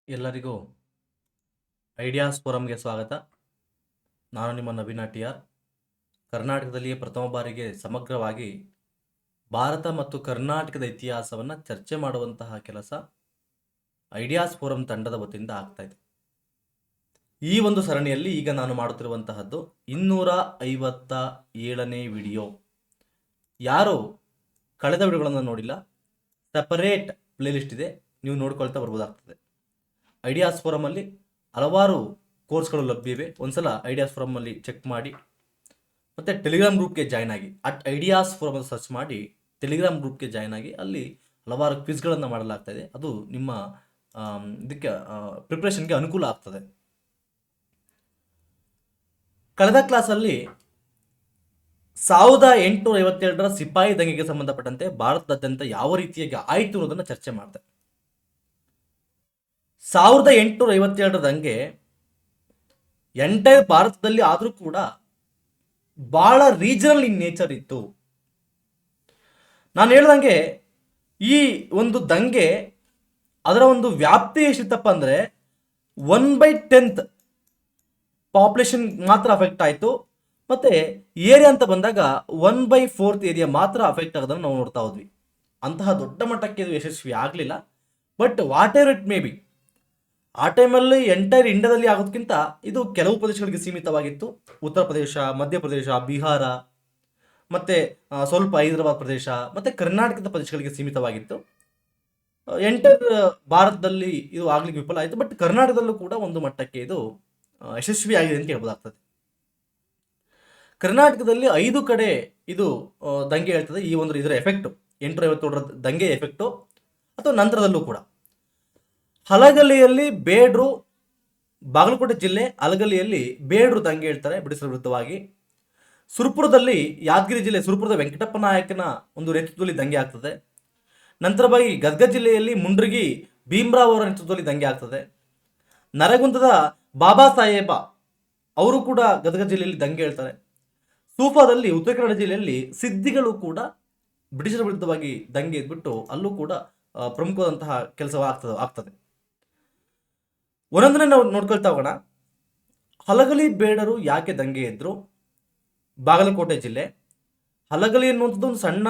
ಎಲ್ಲರಿಗೂ ಐಡಿಯಾಸ್ ಫೋರಮ್ಗೆ ಸ್ವಾಗತ. ನಾನು ನಿಮ್ಮ ನವೀನ ಟಿ ಆರ್. ಕರ್ನಾಟಕದಲ್ಲಿಯೇ ಪ್ರಥಮ ಬಾರಿಗೆ ಸಮಗ್ರವಾಗಿ ಭಾರತ ಮತ್ತು ಕರ್ನಾಟಕದ ಇತಿಹಾಸವನ್ನು ಚರ್ಚೆ ಮಾಡುವಂತಹ ಕೆಲಸ ಐಡಿಯಾಸ್ ಫೋರಂ ತಂಡದ ವತಿಯಿಂದ ಆಗ್ತಾ ಇದೆ. ಈ ಒಂದು ಸರಣಿಯಲ್ಲಿ ಈಗ ನಾನು ಮಾಡುತ್ತಿರುವಂತಹದ್ದು 257ನೇ ವಿಡಿಯೋ. ಯಾರು ಕಳೆದ ವಿಡಿಯೋಗಳನ್ನು ನೋಡಿಲ್ಲ, ಸಪರೇಟ್ ಪ್ಲೇಲಿಸ್ಟ್ ಇದೆ, ನೀವು ನೋಡ್ಕೊಳ್ತಾ ಬರ್ಬೋದಾಗ್ತದೆ. ಐಡಿಯಾಸ್ ಫೋರಮಲ್ಲಿ ಹಲವಾರು ಕೋರ್ಸ್ಗಳು ಲಭ್ಯವಿವೆ. ಒಂದ್ಸಲ ಐಡಿಯಾಸ್ ಫೋರಮಲ್ಲಿ ಚೆಕ್ ಮಾಡಿ. ಮತ್ತು ಟೆಲಿಗ್ರಾಮ್ ಗ್ರೂಪ್ಗೆ ಜಾಯ್ನ್ ಆಗಿ, ಐಡಿಯಾಸ್ ಫೋರಮ್ ಸರ್ಚ್ ಮಾಡಿ ಟೆಲಿಗ್ರಾಮ್ ಗ್ರೂಪ್ಗೆ ಜಾಯ್ನ್ ಆಗಿ. ಅಲ್ಲಿ ಹಲವಾರು ಕ್ವಿಜ್ಗಳನ್ನು ಮಾಡಲಾಗ್ತಾ ಇದೆ. ಅದು ನಿಮ್ಮ ಇದಕ್ಕೆ ಪ್ರಿಪ್ರೇಷನ್ಗೆ ಅನುಕೂಲ ಆಗ್ತದೆ. ಕಳೆದ ಕ್ಲಾಸಲ್ಲಿ 1857ರ ಸಿಪಾಯಿ ದಂಗೆಗೆ ಸಂಬಂಧಪಟ್ಟಂತೆ ಭಾರತದಾದ್ಯಂತ ಯಾವ ರೀತಿಯಾಗಿ ಆಯಿತು ಅನ್ನೋದನ್ನು ಚರ್ಚೆ ಮಾಡಿದೆ. 1857ರ ದಂಗೆ ಎಂಟೈರ್ ಭಾರತದಲ್ಲಿ ಆದರೂ ಕೂಡ ಬಹಳ ರೀಜನಲ್ ಇನ್ ನೇಚರ್ ಇತ್ತು. ನಾನು ಹೇಳ್ದಂಗೆ ಈ ಒಂದು ದಂಗೆ ಅದರ ಒಂದು ವ್ಯಾಪ್ತಿ ಎಷ್ಟಿತ್ತಪ್ಪ ಅಂದರೆ 1/10 ಪಾಪ್ಯುಲೇಷನ್ ಮಾತ್ರ ಅಫೆಕ್ಟ್ ಆಯಿತು. ಮತ್ತು ಏರಿಯಾ ಅಂತ ಬಂದಾಗ 1/4 ಏರಿಯಾ ಮಾತ್ರ ಅಫೆಕ್ಟ್ ಆಗೋದನ್ನು ನಾವು ನೋಡ್ತಾ ಹೋದ್ವಿ. ಅಂತಹ ದೊಡ್ಡ ಮಟ್ಟಕ್ಕೆ ಇದು ಯಶಸ್ವಿ ಆಗಲಿಲ್ಲ. But what ever it may be, ಆ ಟೈಮಲ್ಲಿ ಎಂಟೈರ್ ಇಂಡಿಯಾದಲ್ಲಿ ಆಗೋದಕ್ಕಿಂತ ಇದು ಕೆಲವು ಪ್ರದೇಶಗಳಿಗೆ ಸೀಮಿತವಾಗಿತ್ತು. ಉತ್ತರ ಪ್ರದೇಶ, ಮಧ್ಯಪ್ರದೇಶ, ಬಿಹಾರ, ಮತ್ತು ಸ್ವಲ್ಪ ಹೈದರಾಬಾದ್ ಪ್ರದೇಶ ಮತ್ತು ಕರ್ನಾಟಕದ ಪ್ರದೇಶಗಳಿಗೆ ಸೀಮಿತವಾಗಿತ್ತು. ಎಂಟೈರ್ ಭಾರತದಲ್ಲಿ ಇದು ಆಗ್ಲಿಕ್ಕೆ ವಿಫಲ ಆಯಿತು. ಬಟ್ ಕರ್ನಾಟಕದಲ್ಲೂ ಕೂಡ ಒಂದು ಮಟ್ಟಕ್ಕೆ ಇದು ಯಶಸ್ವಿಯಾಗಿದೆ ಅಂತ ಹೇಳ್ಬೋದಾಗ್ತದೆ. ಕರ್ನಾಟಕದಲ್ಲಿ 5 ಕಡೆ ಇದು ದಂಗೆ ಹೇಳ್ತದೆ. ಈ ಒಂದು ಇದರ ಎಫೆಕ್ಟು 857ರ ದಂಗೆ ಎಫೆಕ್ಟು ಅಥವಾ ನಂತರದಲ್ಲೂ ಕೂಡ. ಹಲಗಲಿಯಲ್ಲಿ ಬೇಡ್ರು, ಬಾಗಲಕೋಟೆ ಜಿಲ್ಲೆ ಹಲಗಲಿಯಲ್ಲಿ ಬೇಡ್ರು ದಂಗೆ ಹೇಳ್ತಾರೆ ಬ್ರಿಟಿಷರ ವಿರುದ್ಧವಾಗಿ. ಸುರಪುರದಲ್ಲಿ, ಯಾದಗಿರಿ ಜಿಲ್ಲೆ ಸುರಪುರದ ವೆಂಕಟಪ್ಪ ನಾಯಕನ ಒಂದು ನೇತೃತ್ವದಲ್ಲಿ ದಂಗೆ ಆಗ್ತದೆ. ನಂತರವಾಗಿ ಗದಗ ಜಿಲ್ಲೆಯಲ್ಲಿ ಮುಂಡ್ರಿಗಿ ಭೀಮರಾವ್ ಅವರ ನೇತೃತ್ವದಲ್ಲಿ ದಂಗೆ ಆಗ್ತದೆ. ನರಗುಂದದ ಬಾಬಾ ಸಾಹೇಬ ಅವರು ಕೂಡ ಗದಗ ಜಿಲ್ಲೆಯಲ್ಲಿ ದಂಗೆ ಹೇಳ್ತಾರೆ. ಸೂಫಾದಲ್ಲಿ, ಉತ್ತರ ಕನ್ನಡ ಜಿಲ್ಲೆಯಲ್ಲಿ ಸಿದ್ದಿಗಳು ಕೂಡ ಬ್ರಿಟಿಷರ ವಿರುದ್ಧವಾಗಿ ದಂಗೆ ಇದ್ಬಿಟ್ಟು ಅಲ್ಲೂ ಕೂಡ ಪ್ರಮುಖವಾದಂತಹ ಕೆಲಸ ಆಗ್ತದೆ. ಒಂದೊಂದನ್ನೇ ನಾವು ನೋಡ್ಕೊಳ್ತಾ ಹೋಗೋಣ. ಹಲಗಲಿ ಬೇಡರು ಯಾಕೆ ದಂಗೆ ಎದ್ರು? ಬಾಗಲಕೋಟೆ ಜಿಲ್ಲೆ ಹಲಗಲಿ ಎನ್ನುವಂಥದ್ದು ಒಂದು ಸಣ್ಣ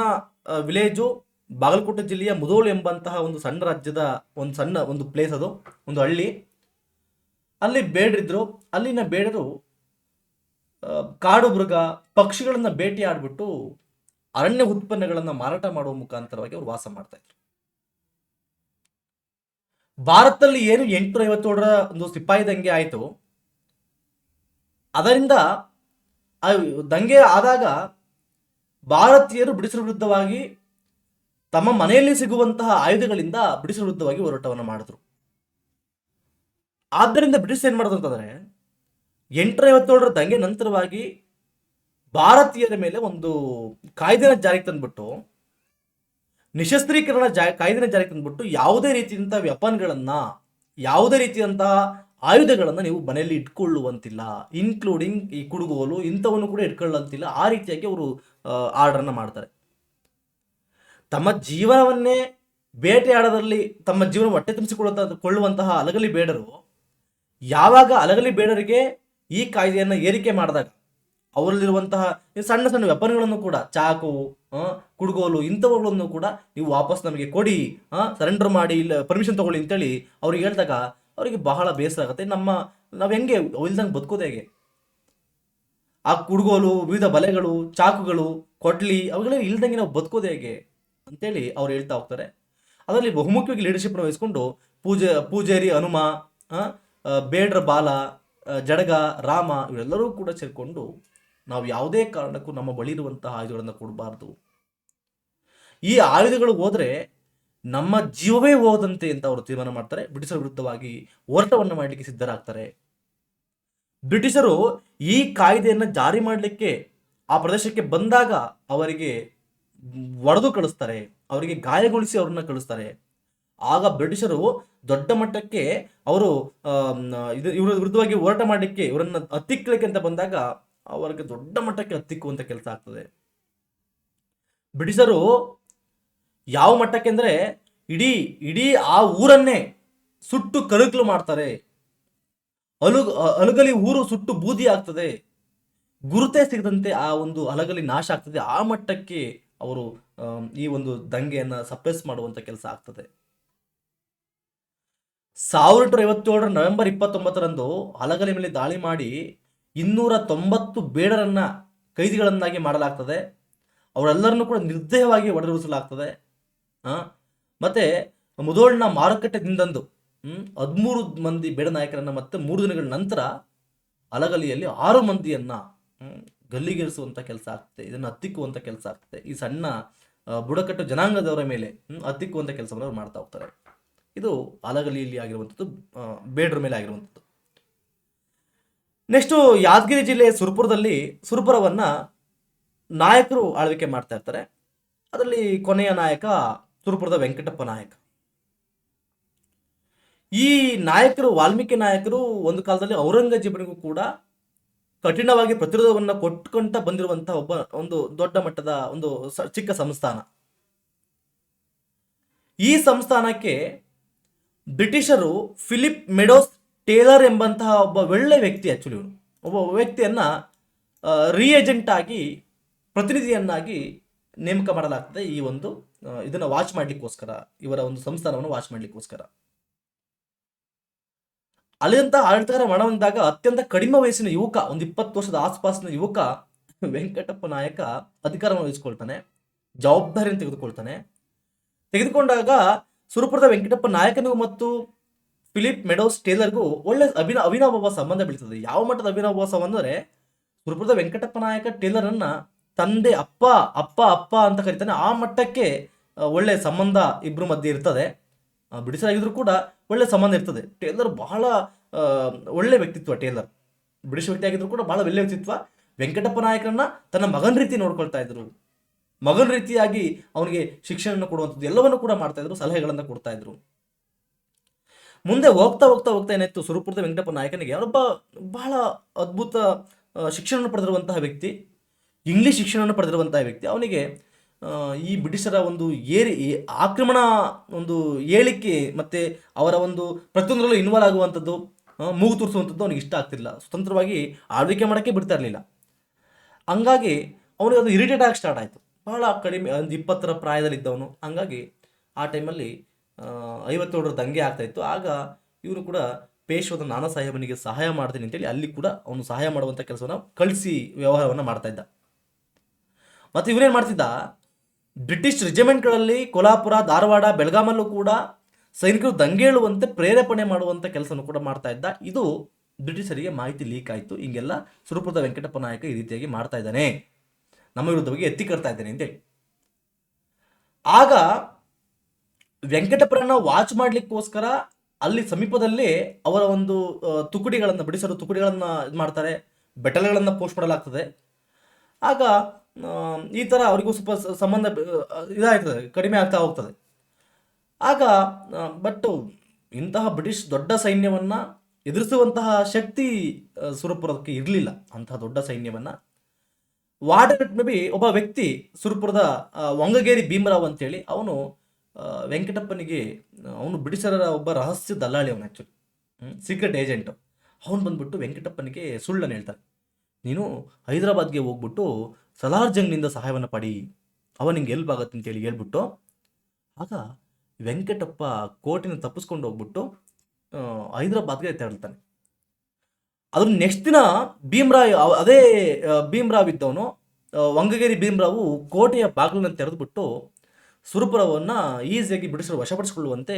ವಿಲೇಜು. ಬಾಗಲಕೋಟೆ ಜಿಲ್ಲೆಯ ಮುಧೋಳ್ ಎಂಬಂತಹ ಒಂದು ಸಣ್ಣ ರಾಜ್ಯದ ಒಂದು ಪ್ಲೇಸ್, ಅದು ಒಂದು ಹಳ್ಳಿ. ಅಲ್ಲಿ ಬೇಡರಿದ್ರು. ಅಲ್ಲಿನ ಬೇಡರು ಕಾಡು ಮೃಗ, ಪಕ್ಷಿಗಳನ್ನು ಬೇಟೆ ಆಡ್ಬಿಟ್ಟು ಅರಣ್ಯ ಉತ್ಪನ್ನಗಳನ್ನು ಮಾರಾಟ ಮಾಡುವ ಮುಖಾಂತರವಾಗಿ ಅವರು ವಾಸ ಮಾಡ್ತಾ ಇದ್ರು. ಭಾರತದಲ್ಲಿ ಏನು 857ರ ಒಂದು ಸಿಪಾಯಿ ದಂಗೆ ಆಯಿತು, ಅದರಿಂದ ದಂಗೆ ಆದಾಗ ಭಾರತೀಯರು ಬ್ರಿಟಿಷರ ವಿರುದ್ಧವಾಗಿ ತಮ್ಮ ಮನೆಯಲ್ಲಿ ಸಿಗುವಂತಹ ಆಯುಧಗಳಿಂದ ಬ್ರಿಟಿಷರ ವಿರುದ್ಧವಾಗಿ ಹೋರಾಟವನ್ನು ಮಾಡಿದ್ರು. ಆದ್ದರಿಂದ ಬ್ರಿಟಿಷ್ ಏನ್ ಮಾಡೋದು ಅಂತಂದ್ರೆ 857ರ ದಂಗೆ ನಂತರವಾಗಿ ಭಾರತೀಯರ ಮೇಲೆ ಒಂದು ಕಾಯ್ದೆನ ಜಾರಿಗೆ ತಂದ್ಬಿಟ್ಟು, ನಿಶಸ್ತ್ರೀಕರಣ ಕಾಯ್ದೆನ ಜಾರಿಗೆ ತಂದ್ಬಿಟ್ಟು, ಯಾವುದೇ ರೀತಿಯಂತಹ ವೆಪನ್ಗಳನ್ನ, ಯಾವುದೇ ರೀತಿಯಂತಹ ಆಯುಧಗಳನ್ನು ನೀವು ಮನೆಯಲ್ಲಿ ಇಟ್ಕೊಳ್ಳುವಂತಿಲ್ಲ, ಇನ್ಕ್ಲೂಡಿಂಗ್ ಈ ಕುಡುಗೋಲು ಇಂಥವನ್ನು ಕೂಡ ಇಟ್ಕೊಳ್ಳುವಂತಿಲ್ಲ. ಆ ರೀತಿಯಾಗಿ ಅವರು ಆರ್ಡರ್ನ ಮಾಡ್ತಾರೆ. ತಮ್ಮ ಜೀವನವನ್ನೇ ಬೇಟೆಯಾಡೋದ್ರಲ್ಲಿ ತಮ್ಮ ಜೀವನ ಹೊಟ್ಟೆ ತುಂಬಿಸಿಕೊಳ್ಳುವಂತಹ ಹಲಗಲಿ ಬೇಡರು ಯಾವಾಗ ಹಲಗಲಿ ಬೇಡರಿಗೆ ಈ ಕಾಯ್ದೆಯನ್ನು ಏರಿಕೆ ಮಾಡಿದಾಗ ಅವರಲ್ಲಿರುವಂತಹ ಸಣ್ಣ ಸಣ್ಣ ವೆಪನ್ಗಳನ್ನು ಕೂಡ, ಚಾಕು, ಕುಡುಗೋಲು ಇಂಥವುಗಳನ್ನು ಕೂಡ ನೀವು ವಾಪಸ್ ನಮಗೆ ಕೊಡಿ, ಸರೆಂಡರ್ ಮಾಡಿ, ಇಲ್ಲ ಪರ್ಮಿಷನ್ ತಗೊಳ್ಳಿ ಅಂತೇಳಿ ಅವ್ರಿಗೆ ಹೇಳಿದಾಗ ಅವರಿಗೆ ಬಹಳ ಬೇಸರ ಆಗುತ್ತೆ. ನಾವು ಹೆಂಗೆ ಇಲ್ದಂಗೆ ಬದುಕೋದು ಹೇಗೆ? ಆ ಕುಡುಗೋಲು, ವಿವಿಧ ಬಲೆಗಳು, ಚಾಕುಗಳು, ಕೊಡ್ಲಿ ಅವುಗಳೇ ಇಲ್ದಂಗೆ ನಾವು ಬದುಕೋದು ಹೇಗೆ ಅಂತೇಳಿ ಅವ್ರು ಹೇಳ್ತಾ ಹೋಗ್ತಾರೆ. ಅದರಲ್ಲಿ ಬಹುಮುಖ್ಯವಾಗಿ ಲೀಡರ್ಶಿಪ್ನ ವಹಿಸ್ಕೊಂಡು ಪೂಜಾರಿ ಹನುಮ, ಬೇಡ್ರ ಬಾಲ, ಜಡಗ, ರಾಮ ಇವರೆಲ್ಲರೂ ಕೂಡ ಸೇರಿಕೊಂಡು ನಾವು ಯಾವುದೇ ಕಾರಣಕ್ಕೂ ನಮ್ಮ ಬಳಿ ಇರುವಂತಹ ಆಯುಧಗಳನ್ನು ಕೊಡಬಾರ್ದು, ಈ ಆಯುಧಗಳು ಹೋದ್ರೆ ನಮ್ಮ ಜೀವವೇ ಹೋದಂತೆ ಅಂತ ಅವರು ತೀರ್ಮಾನ ಮಾಡ್ತಾರೆ. ಬ್ರಿಟಿಷರ ವಿರುದ್ಧವಾಗಿ ಹೋರಾಟವನ್ನು ಮಾಡಲಿಕ್ಕೆ ಸಿದ್ಧರಾಗ್ತಾರೆ. ಬ್ರಿಟಿಷರು ಈ ಕಾಯ್ದೆಯನ್ನು ಜಾರಿ ಮಾಡಲಿಕ್ಕೆ ಆ ಪ್ರದೇಶಕ್ಕೆ ಬಂದಾಗ ಅವರಿಗೆ ಒಡೆದು ಕಳಿಸ್ತಾರೆ, ಅವರಿಗೆ ಗಾಯಗೊಳಿಸಿ ಅವ್ರನ್ನ ಕಳಿಸ್ತಾರೆ. ಆಗ ಬ್ರಿಟಿಷರು ದೊಡ್ಡ ಮಟ್ಟಕ್ಕೆ ಅವರು ಇವರ ವಿರುದ್ಧವಾಗಿ ಹೋರಾಟ ಮಾಡಲಿಕ್ಕೆ, ಇವರನ್ನ ಹತ್ತಿಕ್ಕಲಿಕ್ಕೆ ಅಂತ ಬಂದಾಗ ಅವರಿಗೆ ದೊಡ್ಡ ಮಟ್ಟಕ್ಕೆ ಹತ್ತಿಕ್ಕುವಂತ ಕೆಲಸ ಆಗ್ತದೆ. ಬ್ರಿಟಿಷರು ಯಾವ ಮಟ್ಟಕ್ಕೆ ಅಂದ್ರೆ ಇಡೀ ಆ ಊರನ್ನೇ ಸುಟ್ಟು ಕರಕಲು ಮಾಡ್ತಾರೆ. ಅಲಗಲಿ ಊರು ಸುಟ್ಟು ಬೂದಿ ಆಗ್ತದೆ. ಗುರುತೇ ಸಿಗದಂತೆ ಆ ಒಂದು ಅಲಗಲಿ ನಾಶ ಆಗ್ತದೆ. ಆ ಮಟ್ಟಕ್ಕೆ ಅವರು ಈ ಒಂದು ದಂಗೆಯನ್ನ ಸಪ್ರೆಸ್ ಮಾಡುವಂತ ಕೆಲಸ ಆಗ್ತದೆ. 1857 ನವೆಂಬರ್ 29ರಂದು ಅಲಗಲಿ ಮೇಲೆ ದಾಳಿ ಮಾಡಿ 290 ಬೇಡರನ್ನ ಕೈದಿಗಳನ್ನಾಗಿ ಮಾಡಲಾಗ್ತದೆ. ಅವರೆಲ್ಲರನ್ನು ಕೂಡ ನಿರ್ದಯವಾಗಿ ಒಡೆದುರಿಸಲಾಗ್ತದೆ. ಮತ್ತೆ ಮುಧೋಳ್ನ ಮಾರುಕಟ್ಟೆ ದಿನದಂದು 13 ಮಂದಿ ಬೇಡ ನಾಯಕರನ್ನ ಮತ್ತೆ 3 ದಿನಗಳ ನಂತರ ಅಲಗಲಿಯಲ್ಲಿ 6 ಮಂದಿಯನ್ನ ಗಲ್ಲಿಗೇರಿಸುವಂತ ಕೆಲಸ ಆಗ್ತದೆ. ಇದನ್ನು ಹತ್ತಿಕ್ಕುವಂತ ಕೆಲಸ ಆಗ್ತದೆ. ಈ ಸಣ್ಣ ಬುಡಕಟ್ಟು ಜನಾಂಗದವರ ಮೇಲೆ ಹತ್ತಿಕ್ಕುವಂತ ಕೆಲಸವನ್ನು ಅವ್ರು ಮಾಡ್ತಾ ಹೋಗ್ತಾರೆ. ಇದು ಅಲಗಲಿಯಲ್ಲಿ ಆಗಿರುವಂಥದ್ದು, ಬೇಡರ ಮೇಲೆ ಆಗಿರುವಂಥದ್ದು. ನೆಕ್ಸ್ಟು ಯಾದಗಿರಿ ಜಿಲ್ಲೆ ಸುರಪುರದಲ್ಲಿ ಸುರಪುರವನ್ನ ನಾಯಕರು ಆಳ್ವಿಕೆ ಮಾಡ್ತಾ ಇರ್ತಾರೆ. ಅದರಲ್ಲಿ ಕೊನೆಯ ನಾಯಕ ಸುರಪುರದ ವೆಂಕಟಪ್ಪ ನಾಯಕ. ಈ ನಾಯಕರು, ವಾಲ್ಮೀಕಿ ನಾಯಕರು, ಒಂದು ಕಾಲದಲ್ಲಿ ಔರಂಗಜೇಬನಿಗೂ ಕೂಡ ಕಠಿಣವಾಗಿ ಪ್ರತಿರೋಧವನ್ನು ಕೊಟ್ಟುಕೊಂತ ಬಂದಿರುವಂತಹ ಒಂದು ದೊಡ್ಡ ಮಟ್ಟದ ಒಂದು ಚಿಕ್ಕ ಸಂಸ್ಥಾನ. ಈ ಸಂಸ್ಥಾನಕ್ಕೆ ಬ್ರಿಟಿಷರು ಫಿಲಿಪ್ ಮೆಡೋಸ್ ಟೇಲರ್ ಎಂಬಂತಹ ಒಬ್ಬ ಒಳ್ಳೆ ವ್ಯಕ್ತಿ, ಆಕ್ಚುಲಿ ಒಬ್ಬ ವ್ಯಕ್ತಿಯನ್ನ ರಿಏಜೆಂಟ್ ಆಗಿ, ಪ್ರತಿನಿಧಿಯನ್ನಾಗಿ ನೇಮಕ ಮಾಡಲಾಗ್ತದೆ. ಈ ಒಂದು ಇದನ್ನ ವಾಚ್ ಮಾಡ್ಲಿಕ್ಕೋಸ್ಕರ, ಇವರ ಒಂದು ಸಂಸ್ಥಾನವನ್ನು ವಾಚ್ ಮಾಡ್ಲಿಕ್ಕೋಸ್ಕರ. ಅಲ್ಲಿಂದ ಆಡಳಿತಗಾರ ಮರಣ ಹೊಂದಿದಾಗ ಅತ್ಯಂತ ಕಡಿಮೆ ವಯಸ್ಸಿನ ಯುವಕ, ಒಂದು 20 ವರ್ಷದ ಆಸ್ಪಾಸಿನ ಯುವಕ ವೆಂಕಟಪ್ಪ ನಾಯಕ ಅಧಿಕಾರವನ್ನು ವಹಿಸಿಕೊಳ್ತಾನೆ, ಜವಾಬ್ದಾರಿಯನ್ನು ತೆಗೆದುಕೊಂಡಾಗ ಸುರಪುರದ ವೆಂಕಟಪ್ಪ ನಾಯಕನಿಗೂ ಮತ್ತು ಫಿಲಿಪ್ ಮೆಡೋಸ್ ಟೇಲರ್ಗೂ ಒಳ್ಳೆ ಅವಿನಾಭಾವ ಸಂಬಂಧ ಬೀಳ್ತದೆ. ಯಾವ ಮಟ್ಟದ ಅವಿನಾಭಾವ ಸಂಬಂಧ ಅಂದರೆ, ಸುರಪುರದ ವೆಂಕಟಪ್ಪ ನಾಯಕ ಟೇಲರನ್ನ ತಂದೆ ಅಪ್ಪ ಅಪ್ಪ ಅಪ್ಪ ಅಂತ ಕರೀತಾನೆ. ಆ ಮಟ್ಟಕ್ಕೆ ಒಳ್ಳೆ ಸಂಬಂಧ ಇಬ್ಬರ ಮಧ್ಯೆ ಇರ್ತದೆ. ಬ್ರಿಟಿಷರಾಗಿದ್ರು ಕೂಡ ಒಳ್ಳೆ ಸಂಬಂಧ ಇರ್ತದೆ. ಟೇಲರ್ ಬಹಳ ಒಳ್ಳೆ ವ್ಯಕ್ತಿತ್ವ. ಟೇಲರ್ ಬ್ರಿಟಿಷ್ ವ್ಯಕ್ತಿ ಆಗಿದ್ರು ಕೂಡ ಬಹಳ ಒಳ್ಳೆ ವ್ಯಕ್ತಿತ್ವ. ವೆಂಕಟಪ್ಪ ನಾಯಕರನ್ನ ತನ್ನ ಮಗನ ರೀತಿ ನೋಡ್ಕೊಳ್ತಾ ಇದ್ರು. ಮಗನ ರೀತಿಯಾಗಿ ಅವನಿಗೆ ಶಿಕ್ಷಣ ಕೊಡುವಂಥದ್ದು ಎಲ್ಲವನ್ನು ಕೂಡ ಮಾಡ್ತಾ ಇದ್ರು, ಸಲಹೆಗಳನ್ನು ಕೊಡ್ತಾ ಇದ್ರು. ಮುಂದೆ ಹೋಗ್ತಾ ಹೋಗ್ತಾ ಹೋಗ್ತಾ ಏನಾಯ್ತು, ಸುರಪುರದ ವೆಂಕಟಪ್ಪ ನಾಯಕನಿಗೆ ಅವನೊಬ್ಬ ಬಹಳ ಅದ್ಭುತ ಶಿಕ್ಷಣವನ್ನು ಪಡೆದಿರುವಂತಹ ವ್ಯಕ್ತಿ, ಇಂಗ್ಲಿಷ್ ಶಿಕ್ಷಣವನ್ನು ಪಡೆದಿರುವಂತಹ ವ್ಯಕ್ತಿ. ಅವನಿಗೆ ಈ ಬ್ರಿಟಿಷರ ಒಂದು ಆಕ್ರಮಣ, ಒಂದು ಏಳಿಕೆ ಮತ್ತು ಅವರ ಒಂದು ಪ್ರತಿಯೊಂದರಲ್ಲೂ ಇನ್ವಾಲ್ವ್ ಆಗುವಂಥದ್ದು, ಮೂಗು ತೋರಿಸುವಂಥದ್ದು ಅವನಿಗೆ ಇಷ್ಟ ಆಗ್ತಿಲ್ಲ. ಸ್ವತಂತ್ರವಾಗಿ ಆಳ್ವಿಕೆ ಮಾಡೋಕ್ಕೆ ಬಿಡ್ತಾ ಇರಲಿಲ್ಲ. ಹಂಗಾಗಿ ಅವನಿಗೆ ಅದು ಇರಿಟೇಟ್ ಆಗಿ ಸ್ಟಾರ್ಟ್ ಆಯಿತು. ಬಹಳ ಕಡಿಮೆ, ಒಂದು 20ರ ಪ್ರಾಯದಲ್ಲಿದ್ದವನು. ಹಂಗಾಗಿ ಆ ಟೈಮಲ್ಲಿ 57ರ ದಂಗೆ ಆಗ್ತಾಯಿತ್ತು. ಆಗ ಇವರು ಕೂಡ ಪೇಶ್ವದ ನಾನಾ ಸಾಹೇಬನಿಗೆ ಸಹಾಯ ಮಾಡ್ತೀನಿ ಅಂತೇಳಿ ಅಲ್ಲಿ ಕೂಡ ಅವನು ಸಹಾಯ ಮಾಡುವಂಥ ಕೆಲಸವನ್ನು ಕಳಿಸಿ ವ್ಯವಹಾರವನ್ನು ಮಾಡ್ತಾ ಇದ್ದ. ಮತ್ತು ಇವನೇನು ಮಾಡ್ತಿದ್ದ, ಬ್ರಿಟಿಷ್ ರೆಜಿಮೆಂಟ್ಗಳಲ್ಲಿ ಕೊಲ್ಹಾಪುರ, ಧಾರವಾಡ, ಬೆಳಗಾಮಲ್ಲೂ ಕೂಡ ಸೈನಿಕರು ದಂಗೆ ಏಳುವಂತೆ ಪ್ರೇರೇಪಣೆ ಮಾಡುವಂಥ ಕೆಲಸವನ್ನು ಕೂಡ ಮಾಡ್ತಾ ಇದ್ದ. ಇದು ಬ್ರಿಟಿಷರಿಗೆ ಮಾಹಿತಿ ಲೀಕ್ ಆಯಿತು. ಹಿಂಗೆಲ್ಲ ಸುರಪುರದ ವೆಂಕಟಪ್ಪ ನಾಯಕ ಈ ರೀತಿಯಾಗಿ ಮಾಡ್ತಾ ಇದ್ದಾನೆ, ನಮ್ಮ ವಿರುದ್ಧವಾಗಿ ಎತ್ತಿ ಕಟ್ತಾ ಇದ್ದಾನೆ ಅಂತೇಳಿ. ಆಗ ವೆಂಕಟಪ್ಪರನ್ನ ವಾಚ್ ಮಾಡ್ಲಿಕ್ಕೋಸ್ಕರ ಅಲ್ಲಿ ಸಮೀಪದಲ್ಲೇ ಅವರ ಒಂದು ತುಕಡಿಗಳನ್ನು, ಬ್ರಿಟಿಷರು ತುಕಡಿಗಳನ್ನು ಇದು ಮಾಡ್ತಾರೆ, ಬೆಟಲ್ಗಳನ್ನು ಪೋಸ್ಟ್ ಮಾಡಲಾಗ್ತದೆ. ಆಗ ಈ ಥರ ಅವರಿಗೂ ಸ್ವಲ್ಪ ಸಂಬಂಧ ಇದಾಗ್ತದೆ, ಕಡಿಮೆ ಆಗ್ತಾ ಹೋಗ್ತದೆ. ಆಗ ಬಟ್ ಇಂತಹ ಬ್ರಿಟಿಷ್ ದೊಡ್ಡ ಸೈನ್ಯವನ್ನು ಎದುರಿಸುವಂತಹ ಶಕ್ತಿ ಸುರಪುರಕ್ಕೆ ಇರಲಿಲ್ಲ. ಅಂತಹ ದೊಡ್ಡ ಸೈನ್ಯವನ್ನು ವಾರ್ಡರ್ ಮೇ ಬಿ ಒಬ್ಬ ವ್ಯಕ್ತಿ, ಸುರಪುರದ ವಂಗಗೇರಿ ಭೀಮರಾವ್ ಅಂತೇಳಿ, ಅವನು ವೆಂಕಟಪ್ಪನಿಗೆ, ಅವನು ಬ್ರಿಟಿಷರ ಒಬ್ಬ ರಹಸ್ಯ ದಲ್ಲಾಳಿ, ಅವನು ಆ್ಯಕ್ಚುಲಿ ಸೀಕ್ರೆಟ್ ಏಜೆಂಟು. ಅವನು ಬಂದ್ಬಿಟ್ಟು ವೆಂಕಟಪ್ಪನಿಗೆ ಸುಳ್ಳನ್ನು ಹೇಳ್ತಾನೆ, ನೀನು ಹೈದರಾಬಾದ್ಗೆ ಹೋಗ್ಬಿಟ್ಟು ಸಲಾರ್ ಜಂಗ್ನಿಂದ ಸಹಾಯವನ್ನು ಪಡಿ, ಅವ ನಿಂಗೆ ಎಲ್ಪ್ ಆಗುತ್ತೆ ಅಂತೇಳಿ ಹೇಳ್ಬಿಟ್ಟು, ಆಗ ವೆಂಕಟಪ್ಪ ಕೋಟೆನ ತಪ್ಪಿಸ್ಕೊಂಡು ಹೋಗ್ಬಿಟ್ಟು ಹೈದರಾಬಾದ್ಗೆ ತೆರಳ್ತಾನೆ. ಅದ್ರ ನೆಕ್ಸ್ಟ್ ದಿನ ಅದೇ ಭೀಮರಾವ್ ಇದ್ದವನು, ವಂಗಗೇರಿ ಭೀಮರಾವು ಕೋಟೆಯ ಬಾಗಿಲನ್ನು ತೆರೆದುಬಿಟ್ಟು ಸುರಪುರವನ್ನು ಈಸಿಯಾಗಿ ಬ್ರಿಟಿಷರು ವಶಪಡಿಸಿಕೊಳ್ಳುವಂತೆ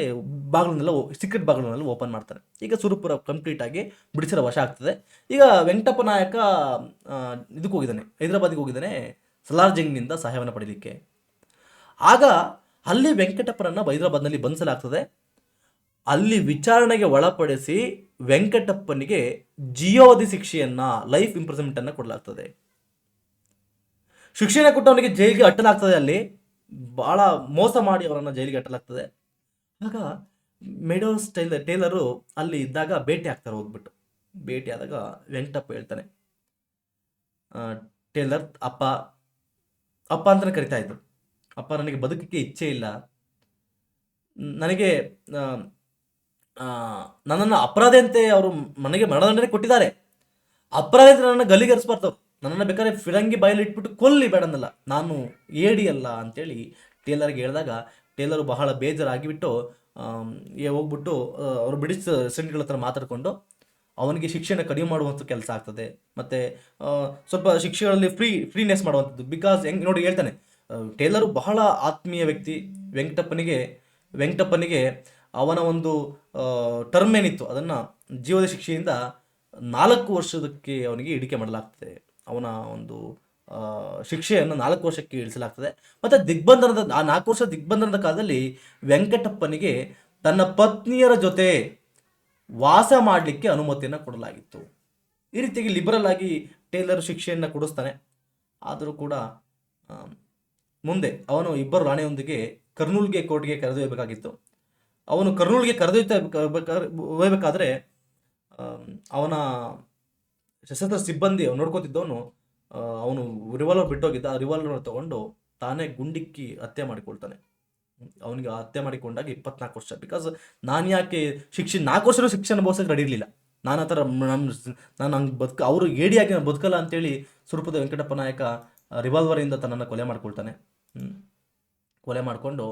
ಸೀಕ್ರೆಟ್ ಬಾಗಿಲನ್ನೆಲ್ಲ ಓಪನ್ ಮಾಡ್ತಾರೆ. ಈಗ ಸುರಪುರ ಕಂಪ್ಲೀಟ್ ಆಗಿ ಬ್ರಿಟಿಷರ ವಶ ಆಗ್ತದೆ. ಈಗ ವೆಂಕಟಪ್ಪ ನಾಯಕ ಇದಕ್ಕೆ ಹೋಗಿದ್ದಾನೆ, ಹೈದರಾಬಾದಿಗೆ ಹೋಗಿದ್ದಾನೆ ಸಲಾರ್ ಜಂಗ್ನಿಂದ ಸಹಾಯವನ್ನು ಪಡೀಲಿಕ್ಕೆ. ಆಗ ಅಲ್ಲಿ ವೆಂಕಟಪ್ಪನನ್ನು ಹೈದರಾಬಾದ್ನಲ್ಲಿ ಬಂಧಿಸಲಾಗ್ತದೆ. ಅಲ್ಲಿ ವಿಚಾರಣೆಗೆ ಒಳಪಡಿಸಿ ವೆಂಕಟಪ್ಪನಿಗೆ ಜೀವಾವಧಿ ಶಿಕ್ಷೆಯನ್ನ, ಲೈಫ್ ಇಂಪ್ರಿಸನ್ಮೆಂಟ್ ಅನ್ನು ಕೊಡಲಾಗ್ತದೆ. ಶಿಕ್ಷೆಯನ್ನು ಕೊಟ್ಟವನಿಗೆ ಜೈಲಿಗೆ ಅಟ್ಟಲಾಗ್ತದೆ. ಅಲ್ಲಿ ಬಹಳ ಮೋಸ ಮಾಡಿ ಅವರನ್ನು ಜೈಲಿಗೆ ಅಟ್ಟಲಾಗ್ತದೆ. ಆಗ ಮೆಡೋಸ್ ಟೇಲರು ಅಲ್ಲಿ ಇದ್ದಾಗ ಭೇಟಿ ಆಗ್ತಾರೆ. ಹೋಗ್ಬಿಟ್ಟು ಭೇಟಿ ಆದಾಗ ವೆಂಕಟಪ್ಪ ಹೇಳ್ತಾನೆ, ಟೇಲರ್ ಅಪ್ಪ ಅಪ್ಪ ಅಂತಲೇ ಕರಿತಾ ಇದ್ರು, ಅಪ್ಪ ನನಗೆ ಬದುಕಕ್ಕೆ ಇಚ್ಛೆ ಇಲ್ಲ, ನನಗೆ ನನ್ನನ್ನು ಅಪರಾಧಿಯಂತೆ ಅವರು ನನಗೆ ಮರಣದಂಡನೆ ಕೊಟ್ಟಿದ್ದಾರೆ. ಅಪರಾಧಿಯಂತೆ ನನ್ನನ್ನು ಗಲ್ಲಿಗೇರಿಸ್ಬಾರ್ದು. ನನ್ನನ್ನು ಬೇಕಾದ್ರೆ ಫಿರಂಗಿ ಬಾಯಲ್ಲಿ ಇಟ್ಬಿಟ್ಟು ಕೊಲ್ಲಿ ಬೇಡನ್ನಲ್ಲ, ನಾನು ಏಡಿ ಅಲ್ಲ ಅಂತೇಳಿ ಟೇಲರ್ಗೆ ಹೇಳಿದಾಗ ಟೇಲರು ಬಹಳ ಬೇಜಾರಾಗಿಬಿಟ್ಟು ಹೋಗ್ಬಿಟ್ಟು ಅವರು ಬ್ರಿಟಿಷ್ ರೆಸಿಡೆಂಟ್ಗಳ ಹತ್ರ ಮಾತಾಡಿಕೊಂಡು ಅವನಿಗೆ ಶಿಕ್ಷೆಯನ್ನು ಕಡಿಮೆ ಮಾಡುವಂಥ ಕೆಲಸ ಆಗ್ತದೆ. ಮತ್ತು ಸ್ವಲ್ಪ ಶಿಕ್ಷೆಗಳಲ್ಲಿ ಫ್ರೀನೆಸ್ ಮಾಡುವಂಥದ್ದು. ಬಿಕಾಸ್ ಹೆಂಗೆ ನೋಡಿ ಹೇಳ್ತಾನೆ, ಟೇಲರು ಬಹಳ ಆತ್ಮೀಯ ವ್ಯಕ್ತಿ. ವೆಂಕಟಪ್ಪನಿಗೆ ಅವನ ಒಂದು ಟರ್ಮ್ ಏನಿತ್ತು ಅದನ್ನು ಜೀವದ ಶಿಕ್ಷೆಯಿಂದ 4 ವರ್ಷದಕ್ಕೆ ಅವನಿಗೆ ಇಳಿಕೆ ಮಾಡಲಾಗ್ತದೆ. ಅವನ ಒಂದು ಶಿಕ್ಷೆಯನ್ನು 4 ವರ್ಷಕ್ಕೆ ಇಳಿಸಲಾಗ್ತದೆ. ಮತ್ತು ದಿಗ್ಬಂಧನದ 4 ವರ್ಷ ದಿಗ್ಬಂಧನದ ಕಾಲದಲ್ಲಿ ವೆಂಕಟಪ್ಪನಿಗೆ ತನ್ನ ಪತ್ನಿಯರ ಜೊತೆ ವಾಸ ಮಾಡಲಿಕ್ಕೆ ಅನುಮತಿಯನ್ನು ಕೊಡಲಾಗಿತ್ತು. ಈ ರೀತಿಯಾಗಿ ಲಿಬರಲ್ ಆಗಿ ಟೇಲರ್ ಶಿಕ್ಷೆಯನ್ನು ಕೊಡಿಸ್ತಾನೆ. ಆದರೂ ಕೂಡ ಮುಂದೆ ಅವನು ಇಬ್ಬರು ರಾಣಿಯೊಂದಿಗೆ ಕರ್ನೂಲ್ಗೆ ಕೋರ್ಟ್ಗೆ ಕರೆದೊಯ್ಯಬೇಕಾಗಿತ್ತು. ಅವನು ಕರ್ನೂಲ್ಗೆ ಹೋಗಬೇಕಾದ್ರೆ ಅವನ ಸಶಸ್ತ್ರ ಸಿಬ್ಬಂದಿ ನೋಡ್ಕೋತಿದ್ದವನು ಅವನು ರಿವಾಲ್ವರ್ ಬಿಟ್ಟೋಗಿದ್ದ. ಆ ರಿವಾಲ್ವರ್ ತಗೊಂಡು ತಾನೇ ಗುಂಡಿಕ್ಕಿ ಹತ್ಯೆ ಮಾಡಿಕೊಳ್ತಾನೆ. ಅವನಿಗೆ ಹತ್ಯೆ ಮಾಡಿಕೊಂಡಾಗ 24 ವರ್ಷ. ಬಿಕಾಸ್ ನಾನು ಯಾಕೆ 4 ವರ್ಷ ಶಿಕ್ಷೆ ಅನುಭವಿಸೋಕೆ ರೆಡಿ ಇರಲಿಲ್ಲ. ನಾನು ಆ ಥರ ನಾನು ಹಂಗೆ ಅವರು ಏಡಿಯಾಗಿ ನಾನು ಬದುಕಲ್ಲ ಅಂತೇಳಿ ಸುರಪುರದ ವೆಂಕಟಪ್ಪ ನಾಯಕ ರಿವಾಲ್ವರಿಂದ ತನ್ನನ್ನು ಕೊಲೆ ಮಾಡ್ಕೊಳ್ತಾನೆ. ಕೊಲೆ ಮಾಡಿಕೊಂಡು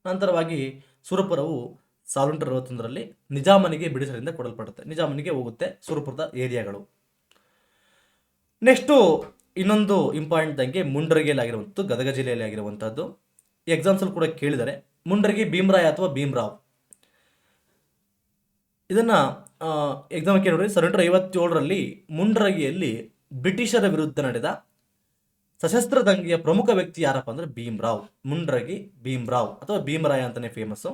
ನಂತರವಾಗಿ ಸುರಪುರವು 1861ರಲ್ಲಿ ನಿಜಾಮನಿಗೆ ಬ್ರಿಟಿಷರಿಂದ ಕೊಡಲ್ಪಡುತ್ತೆ. ನಿಜಾಮನಿಗೆ ಹೋಗುತ್ತೆ ಸುರಪುರದ ಏರಿಯಾಗಳು. ನೆಕ್ಸ್ಟು ಇನ್ನೊಂದು ಇಂಪಾರ್ಟೆಂಟ್ ಅಂಗೆ ಮುಂಡರಗಿಯಲ್ಲಿ ಆಗಿರುವಂಥದ್ದು, ಗದಗ ಜಿಲ್ಲೆಯಲ್ಲಿ ಆಗಿರುವಂಥದ್ದು. ಎಕ್ಸಾಮ್ಸಲ್ಲಿ ಕೂಡ ಕೇಳಿದ್ದಾರೆ. ಮುಂಡರಗಿ ಭೀಮರಾಯ ಅಥವಾ ಭೀಮರಾವ್. ಇದನ್ನು ಎಕ್ಸಾಮಕ್ಕೆ ನೋಡ್ರಿ. 1857ರಲ್ಲಿ ಮುಂಡರಗಿಯಲ್ಲಿ ಬ್ರಿಟಿಷರ ವಿರುದ್ಧ ನಡೆದ ಸಶಸ್ತ್ರ ದಂಗೆಯ ಪ್ರಮುಖ ವ್ಯಕ್ತಿ ಯಾರಪ್ಪ ಅಂದ್ರೆ ಭೀಮರಾವ್. ಮುಂಡರಗಿ ಭೀಮರಾವ್ ಅಥವಾ ಭೀಮರಾಯ ಅಂತಾನೆ ಫೇಮಸ್ಸು.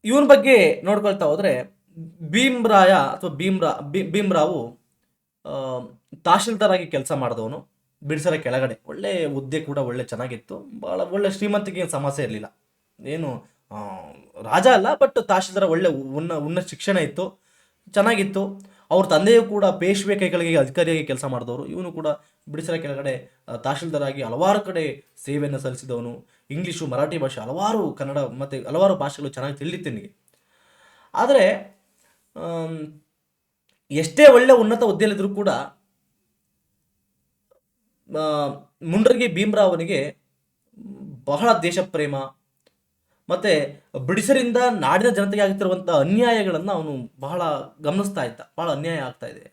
ಇವನ ಬಗ್ಗೆ ನೋಡ್ಕೊಳ್ತಾ ಹೋದ್ರೆ ಭೀಮರಾಯ ಅಥವಾ ಭೀಮರಾವು ತಹಶೀಲ್ದಾರ್ ಆಗಿ ಕೆಲಸ ಮಾಡಿದವನು. ಬ್ರಿಟಿಷರ ಕೆಳಗಡೆ ಒಳ್ಳೆ ಹುದ್ದೆ ಕೂಡ ಒಳ್ಳೆ ಚೆನ್ನಾಗಿತ್ತು. ಭಾಳ ಒಳ್ಳೆ ಶ್ರೀಮಂತಿಗೆ ಸಮಸ್ಯೆ ಇರಲಿಲ್ಲ. ಏನು ರಾಜ ಅಲ್ಲ, ಬಟ್ ತಹಶೀಲ್ದಾರ್ ಒಳ್ಳೆ ಉನ್ನತ ಶಿಕ್ಷಣ ಇತ್ತು, ಚೆನ್ನಾಗಿತ್ತು. ಅವ್ರ ತಂದೆಯೂ ಕೂಡ ಪೇಶ್ವೆ ಕೈಗಳಿಗೆ ಅಧಿಕಾರಿಯಾಗಿ ಕೆಲಸ ಮಾಡಿದವರು. ಇವನು ಕೂಡ ಬ್ರಿಟಿಷರ ಕೆಳಗಡೆ ತಹಶೀಲ್ದಾರ್ ಆಗಿ ಹಲವಾರು ಕಡೆ ಸೇವೆಯನ್ನು ಸಲ್ಲಿಸಿದವನು. ಇಂಗ್ಲೀಷು, ಮರಾಠಿ ಭಾಷೆ, ಹಲವಾರು ಕನ್ನಡ ಮತ್ತು ಹಲವಾರು ಭಾಷೆಗಳು ಚೆನ್ನಾಗಿ ತಿಳಿತಿನಿಗೆ. ಆದರೆ ಎಷ್ಟೇ ಒಳ್ಳೆ ಉನ್ನತ ಹುದ್ದೆಯಲ್ಲಿದ್ದರೂ ಕೂಡ ಮುಂಡರಗಿ ಭೀಮರಾವನಿಗೆ ಬಹಳ ದೇಶ ಪ್ರೇಮ ಮತ್ತು ಬ್ರಿಟಿಷರಿಂದ ನಾಡಿನ ಜನತೆಗೆ ಆಗ್ತಿರುವಂಥ ಅನ್ಯಾಯಗಳನ್ನು ಅವನು ಬಹಳ ಗಮನಿಸ್ತಾ ಇದ್ದ. ಬಹಳ ಅನ್ಯಾಯ ಆಗ್ತಾ ಇದೆ,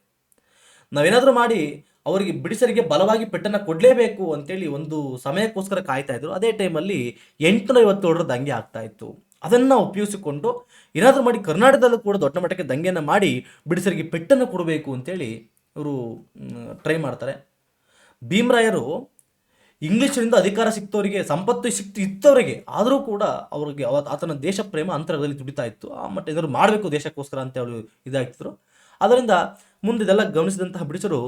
ನಾವೇನಾದರೂ ಮಾಡಿ ಅವರಿಗೆ ಬ್ರಿಟಿಷರಿಗೆ ಬಲವಾಗಿ ಪೆಟ್ಟನ್ನು ಕೊಡಲೇಬೇಕು ಅಂತೇಳಿ ಒಂದು ಸಮಯಕ್ಕೋಸ್ಕರ ಕಾಯ್ತಾ ಇದ್ರು. ಅದೇ ಟೈಮಲ್ಲಿ 857ರ ದಂಗೆ ಆಗ್ತಾ ಇತ್ತು. ಅದನ್ನು ಉಪಯೋಗಿಸಿಕೊಂಡು ಏನಾದರೂ ಮಾಡಿ ಕರ್ನಾಟಕದಲ್ಲೂ ಕೂಡ ದೊಡ್ಡ ಮಟ್ಟಕ್ಕೆ ದಂಗೆಯನ್ನು ಮಾಡಿ ಬ್ರಿಟಿಷರಿಗೆ ಪೆಟ್ಟನ್ನು ಕೊಡಬೇಕು ಅಂತೇಳಿ ಇವರು ಟ್ರೈ ಮಾಡ್ತಾರೆ. ಭೀಮರಾಯರು ಇಂಗ್ಲೀಷರಿಂದ ಅಧಿಕಾರ ಸಿಕ್ತವರಿಗೆ, ಸಂಪತ್ತು ಇತ್ತವರಿಗೆ, ಆದರೂ ಕೂಡ ಅವ್ರಿಗೆ ಆತನ ದೇಶ ಪ್ರೇಮ ಅಂತರದಲ್ಲಿ ತುಡಿತಾ ಇತ್ತು. ಮತ್ತು ಏನಾದ್ರು ಮಾಡಬೇಕು ದೇಶಕ್ಕೋಸ್ಕರ ಅಂತ ಅವರು ಇದಾಗ್ತಿದ್ರು. ಅದರಿಂದ ಮುಂದೆ ಇದೆಲ್ಲ ಗಮನಿಸಿದಂತಹ ಬ್ರಿಟಿಷರು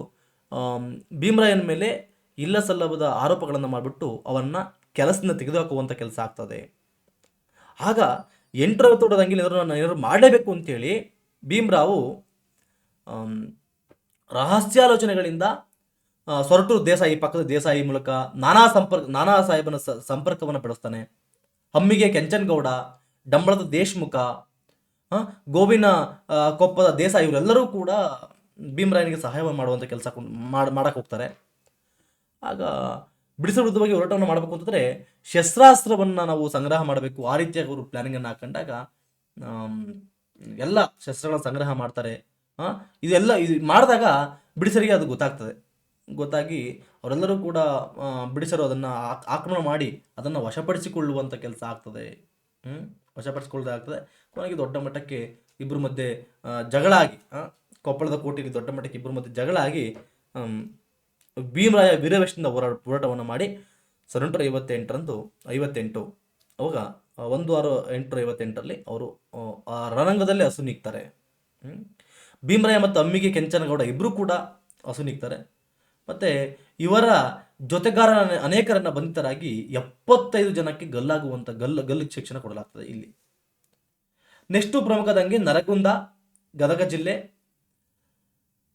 ಭೀಮರಾಯನ ಮೇಲೆ ಇಲ್ಲ ಸಲ್ಲದ ಆರೋಪಗಳನ್ನು ಮಾಡಿಬಿಟ್ಟು ಅವನ್ನ ಕೆಲಸದಿಂದ ತೆಗೆದುಹಾಕುವಂಥ ಕೆಲಸ ಆಗ್ತದೆ. ಆಗ 857 ದಂಗೆಯಲ್ಲಿ ಏನಾದ್ರು ಮಾಡಲೇಬೇಕು ಅಂತೇಳಿ ಭೀಮರಾವು ರಹಸ್ಯಾಲೋಚನೆಗಳಿಂದ ಸೊರಟೂರು ದೇಸಾಯಿ, ಪಕ್ಕದ ದೇಸಾಯಿ ಮೂಲಕ ನಾನಾ ಸಾಹೇಬನ ಸಂಪರ್ಕವನ್ನು ಬೆಳೆಸ್ತಾನೆ. ಹಮ್ಮಿಗೆ ಕೆಂಚನಗೌಡ, ಡಂಬಳದ ದೇಶಮುಖ, ಗೋವಿನ ಕೊಪ್ಪದ ದೇಸಾಯಿ ಇವರೆಲ್ಲರೂ ಕೂಡ ಭೀಮರಾಯನಿಗೆ ಸಹಾಯ ಮಾಡುವಂಥ ಕೆಲಸ ಮಾಡಕ್ಕೆ ಹೋಗ್ತಾರೆ. ಆಗ ಬ್ರಿಟಿಷರ ವಿರುದ್ಧವಾಗಿ ಹೋರಾಟವನ್ನು ಮಾಡಬೇಕು ಅಂತಂದರೆ ಶಸ್ತ್ರಾಸ್ತ್ರವನ್ನು ನಾವು ಸಂಗ್ರಹ ಮಾಡಬೇಕು, ಆ ರೀತಿಯಾಗಿ ಅವರು ಪ್ಲಾನಿಂಗನ್ನು ಹಾಕೊಂಡಾಗ ಎಲ್ಲ ಶಸ್ತ್ರಗಳನ್ನು ಸಂಗ್ರಹ ಮಾಡ್ತಾರೆ. ಇದು ಮಾಡಿದಾಗ ಬ್ರಿಟಿಷರಿಗೆ ಅದು ಗೊತ್ತಾಗಿ ಅವರೆಲ್ಲರೂ ಕೂಡ ಬ್ರಿಟಿಷರು ಅದನ್ನು ಆಕ್ರಮಣ ಮಾಡಿ ಅದನ್ನು ವಶಪಡಿಸಿಕೊಳ್ಳುವಂಥ ಕೆಲಸ ಆಗ್ತದೆ. ವಶಪಡಿಸಿಕೊಳ್ಳೋದಾಗ್ತದೆ. ಕೊನೆಗೆ ದೊಡ್ಡ ಮಟ್ಟಕ್ಕೆ ಇಬ್ಬರ ಮಧ್ಯೆ ಜಗಳ ಆಗಿ, ಕೊಪ್ಪಳದ ಕೋಟೆಯಲ್ಲಿ ದೊಡ್ಡ ಮಟ್ಟಕ್ಕೆ ಇಬ್ಬರ ಮಧ್ಯೆ ಜಗಳ ಆಗಿ ಭೀಮರಾಯ ವೀರವೇಶದಿಂದ ಹೋರಾಟವನ್ನು ಮಾಡಿ 1858 ಅವಾಗ 1/6/858ರಲ್ಲಿ ಅವರು ಆ ರಣರಂಗದಲ್ಲಿ ಅಸುನೀಗ್ತಾರೆ. ಭೀಮರಾಯ ಮತ್ತು ಅಮ್ಮಿಗೆ ಕೆಂಚನಗೌಡ ಇಬ್ಬರು ಕೂಡ ಅಸುನೀಗ್ತಾರೆ. ಮತ್ತು ಇವರ ಜೊತೆಗಾರ ಅನೇಕರನ್ನ ಬಂಧಿತರಾಗಿ 75 ಜನಕ್ಕೆ ಗಲ್ಲಾಗುವಂಥ ಗಲ್ಲು ಶಿಕ್ಷಣ ಕೊಡಲಾಗ್ತದೆ ಇಲ್ಲಿ. ನೆಕ್ಸ್ಟು ಪ್ರಮುಖ ದಂಗೆ ನರಗುಂದ, ಗದಗ ಜಿಲ್ಲೆ.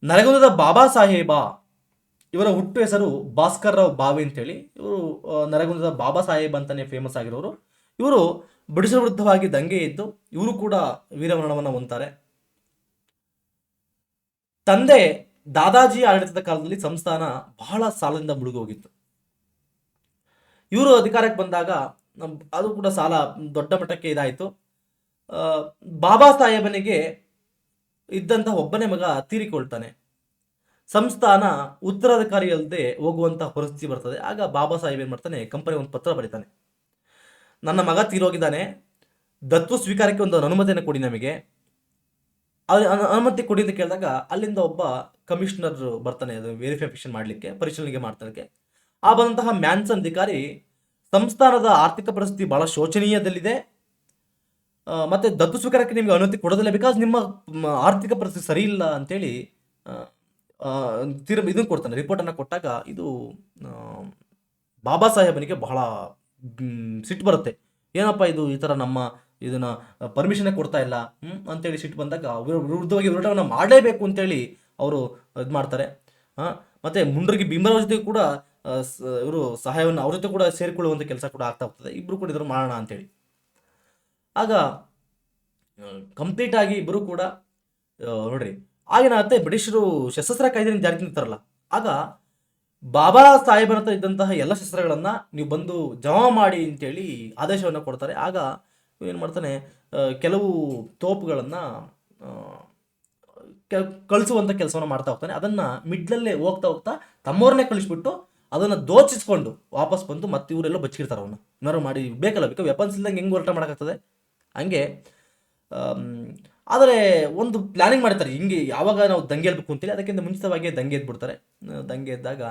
ನರಗುಂದದ ಬಾಬಾ ಸಾಹೇಬ, ಇವರ ಹುಟ್ಟು ಹೆಸರು ಭಾಸ್ಕರ್ ರಾವ್ ಬಾವಿ ಅಂತೇಳಿ. ಇವರು ನರಗುಂದದ ಬಾಬಾ ಸಾಹೇಬ್ ಅಂತಾನೆ ಫೇಮಸ್ ಆಗಿರೋರು. ಇವರು ಬ್ರಿಟಿಷರ ವಿರುದ್ಧವಾಗಿ ದಂಗೆ ಇದ್ದು ಇವರು ಕೂಡ ವೀರಮರಣವನ್ನು ಹೊಂತಾರೆ. ತಂದೆ ದಾದಾಜಿ ಆಡಳಿತದ ಕಾಲದಲ್ಲಿ ಸಂಸ್ಥಾನ ಬಹಳ ಸಾಲದಿಂದ ಮುಳುಗೋಗಿತ್ತು. ಇವರು ಅಧಿಕಾರಕ್ಕೆ ಬಂದಾಗ ಅದು ಕೂಡ ಸಾಲ ದೊಡ್ಡ ಮಟ್ಟಕ್ಕೆ ಇದಾಯಿತು. ಬಾಬಾ ಸಾಹೇಬನಿಗೆ ಇದ್ದಂತಹ ಒಬ್ಬನೇ ಮಗ ತೀರಿಕೊಳ್ತಾನೆ. ಸಂಸ್ಥಾನ ಉತ್ತರಾಧಿಕಾರಿ ಅಲ್ಲದೆ ಹೋಗುವಂತಹ ಪರಿಸ್ಥಿತಿ ಬರ್ತದೆ. ಆಗ ಬಾಬಾ ಸಾಹೇಬ್ ಏನ್ ಮಾಡ್ತಾನೆ, ಕಂಪನಿ ಒಂದು ಪತ್ರ ಬರೀತಾನೆ, ನನ್ನ ಮಗ ತೀರೋಗಿದ್ದಾನೆ, ದತ್ತು ಸ್ವೀಕಾರಕ್ಕೆ ಒಂದು ಅನುಮತಿಯನ್ನು ಕೊಡಿ ನಮಗೆ. ಅನುಮತಿ ಕೊಡಿ ಅಂತ ಕೇಳಿದಾಗ ಅಲ್ಲಿಂದ ಒಬ್ಬ ಕಮಿಷನರ್ ಬರ್ತಾನೆ, ಅದು ವೆರಿಫಿಕೇಶನ್ ಮಾಡಲಿಕ್ಕೆ, ಪರಿಶೀಲನೆಗೆ ಮಾಡ್ತಾನೆ. ಆ ಬಂದಂತಹ ಮ್ಯಾನ್ಸನ್ ಅಧಿಕಾರಿ ಸಂಸ್ಥಾನದ ಆರ್ಥಿಕ ಪರಿಸ್ಥಿತಿ ಬಹಳ ಶೋಚನೀಯದಲ್ಲಿದೆ, ಮತ್ತೆ ದತ್ತು ಸ್ವೀಕಾರಕ್ಕೆ ನಿಮಗೆ ಅನುಮತಿ ಕೊಡೋದಿಲ್ಲ, ಬಿಕಾಸ್ ನಿಮ್ಮ ಆರ್ಥಿಕ ಪರಿಸ್ಥಿತಿ ಸರಿ ಇಲ್ಲ ಅಂತೇಳಿ ಇದನ್ನು ಕೊಡ್ತಾನೆ, ರಿಪೋರ್ಟನ್ನು ಕೊಟ್ಟಾಗ ಇದು ಬಾಬಾ ಸಾಹೇಬನಿಗೆ ಬಹಳ ಸಿಟ್ಟು ಬರುತ್ತೆ. ಏನಪ್ಪ ಇದು ಈ ಥರ ನಮ್ಮ ಇದನ್ನ ಪರ್ಮಿಷನ್ ಕೊಡ್ತಾ ಇಲ್ಲ ಅಂತೇಳಿ ಸಿಟ್ಟು ಬಂದಾಗ ವಿರುದ್ಧವಾಗಿ ಹೋರಾಟವನ್ನು ಮಾಡಲೇಬೇಕು ಅಂತೇಳಿ ಅವರು ಇದು ಮಾಡ್ತಾರೆ. ಮತ್ತೆ ಮುಂಡ್ರಿಗೆ ಭೀಮರಾವ್ ಜೊತೆ ಕೂಡ ಇವರು ಸಹಾಯವನ್ನು ಅವ್ರ ಜೊತೆ ಕೂಡ ಸೇರಿಕೊಳ್ಳುವಂಥ ಕೆಲಸ ಕೂಡ ಆಗ್ತಾ ಹೋಗ್ತದೆ. ಇಬ್ಬರು ಕೂಡ ಇದ್ರು ಮಾಡೋಣ ಅಂತೇಳಿ. ಆಗ ಕಂಪ್ಲೀಟ್ ಆಗಿ ಇಬ್ಬರು ಕೂಡ ನೋಡ್ರಿ ಆಗೇನಾಗುತ್ತೆ, ಬ್ರಿಟಿಷರು ಶಸ್ತ್ರ ಕಾಯ್ದೆ ಜಾರಿಗೆ ತಂದಿರ್ತಾರಲ್ಲ, ಆಗ ಬಾಬಾ ಸಾಹೇಬರ ಹತ್ರ ಇದ್ದಂತಹ ಎಲ್ಲ ಶಸ್ತ್ರಗಳನ್ನ ನೀವು ಬಂದು ಜಮಾ ಮಾಡಿ ಅಂತೇಳಿ ಆದೇಶವನ್ನು ಕೊಡ್ತಾರೆ. ಆಗ ಏನು ಮಾಡ್ತಾನೆ, ಕೆಲವು ತೋಪುಗಳನ್ನು ಕಳಿಸುವಂಥ ಕೆಲಸವನ್ನು ಮಾಡ್ತಾ ಹೋಗ್ತಾನೆ. ಅದನ್ನು ಮಿಡ್ಲಲ್ಲೇ ಹೋಗ್ತಾ ಹೋಗ್ತಾ ತಮ್ಮವ್ರನ್ನೇ ಕಳಿಸ್ಬಿಟ್ಟು ಅದನ್ನು ದೋಚಿಸ್ಕೊಂಡು ವಾಪಸ್ ಬಂದು ಮತ್ತೆ ಇವರೆಲ್ಲ ಬಚ್ಚಿರ್ತಾರೆ. ಅವನ್ನ ಏನಾರು ಮಾಡಿ ಬೇಕಲ್ಲ, ಬೇಕಾ ವೆಪನ್ಸ್ ಇಲ್ದಂಗೆ ಹೆಂಗೆ ಹೋರಾಟ ಮಾಡೋಕ್ಕಾಗ್ತದೆ. ಹಂಗೆ ಆದರೆ ಒಂದು ಪ್ಲಾನಿಂಗ್ ಮಾಡ್ತಾರೆ, ಹಿಂಗೆ ಯಾವಾಗ ನಾವು ದಂಗೆ ಎಲ್ಬೇಕು ಅಂತೇಳಿ ಅದಕ್ಕಿಂತ ಮುಂಚಿತವಾಗಿ ದಂಗೆ ಎದ್ಬಿಡ್ತಾರೆ. ದಂಗೆ ಎದ್ದಾಗ